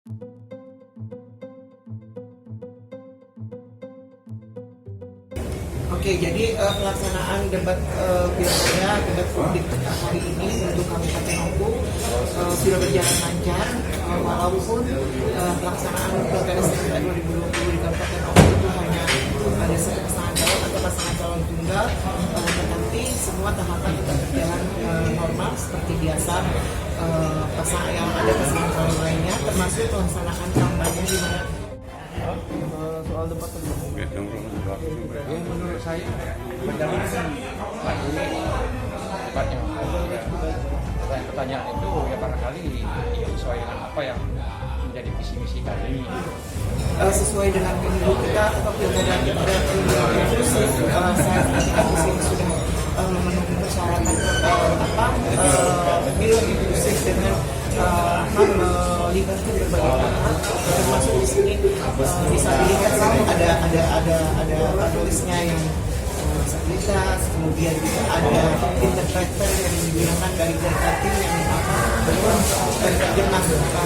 Oke, jadi pelaksanaan debat pilkada, debat publik hari ini untuk Kabupaten Oku sudah berjalan lancar, walaupun pelaksanaan pilkada serentak 2020 di Kabupaten Oku itu hanya ada satu pasangan calon atau pasangan calon tunggal, tetapi semua tahapan tetap berjalan normal seperti biasa. Pasangan yang ada pasangan calon lainnya, termasuk pelaksanaan kampanye di mana soal debat tadi. Ya, menurut saya berjalan baik debatnya. Pertanyaan itu ya barangkali ya sesuai dengan apa yang menjadi visi misi kami. Sesuai dengan pemilu kita atau pilkada kita dan pemilu yang inklusif, saat ini kan di sini sudah memenuhi persyaratan pemilu yang inklusif dengan melibatkan berbagai pihak, termasuk di sini bisa dilihat ada tulisnya yang disabilitas, kemudian juga ada interpreter yang digunakan dari tim yang terjemah juga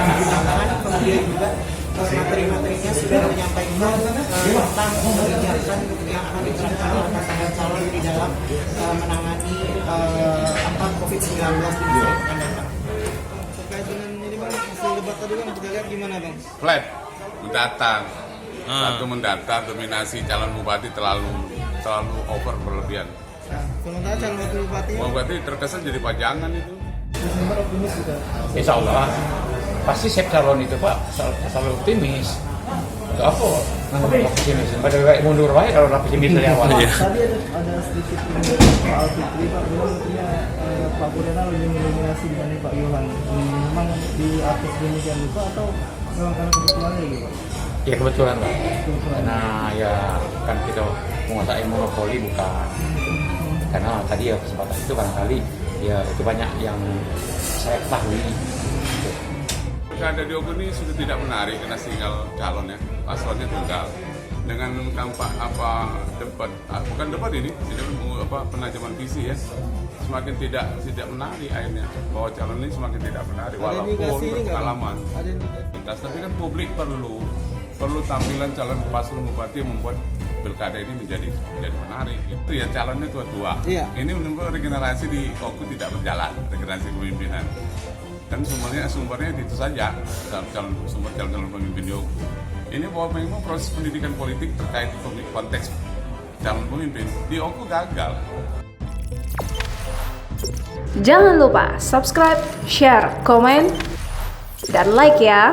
digunakan, kemudian juga materi-materinya sudah menyampaikan tentang kebijakan yang akan diterapkan oleh pasangan calon di dalam menangani COVID-19 di masa yang datang. Terkait dengan ini bang, hasil debat tadi bang, kita lihat gimana bang? Flat, mendatang. Satu mendatang, dominasi calon bupati terlalu over berlebihan. Nah, sementara calon wakil bupati Bupati terkesan jadi pajangan itu. Desember optimis juga. Insya Allah pasti siap calon itu Pak, selalu optimis. Untuk apa? Optimis. Pada baik mundur baik kalau optimis dari awal. Tadi ada sedikit Pak Alfitri, Pak Budi Pak Budena lebih mendominasi dibanding Pak Yohan. Memang di atas demikian juga atau memang karena kebetulannya gitu Pak? Ya kebetulan Pak. Karena ya kan kita menguasai monopoli bukan. Karena tadi ya kesempatan itu barangkali ya itu banyak yang saya ketahui. Pilkada di Oku ini sudah tidak menarik karena tinggal calonnya, paslonnya tunggal. Dengan debat, bukan debat ini, penajaman visi ya, semakin tidak menarik akhirnya. Bahwa calon ini semakin tidak menarik, walaupun berpengalaman. Tapi kan publik perlu tampilan calon paslon bupati yang membuat pilkada ini menjadi menarik. Itu ya calonnya tua-tua. Iya. Ini menurut regenerasi di Oku tidak berjalan, regenerasi kepemimpinan. Dan sumbernya itu saja calon pemimpin di Oku. Ini bahwa memang proses pendidikan politik terkait konteks calon pemimpin di Oku gagal. Jangan lupa subscribe, share, komen, dan like ya.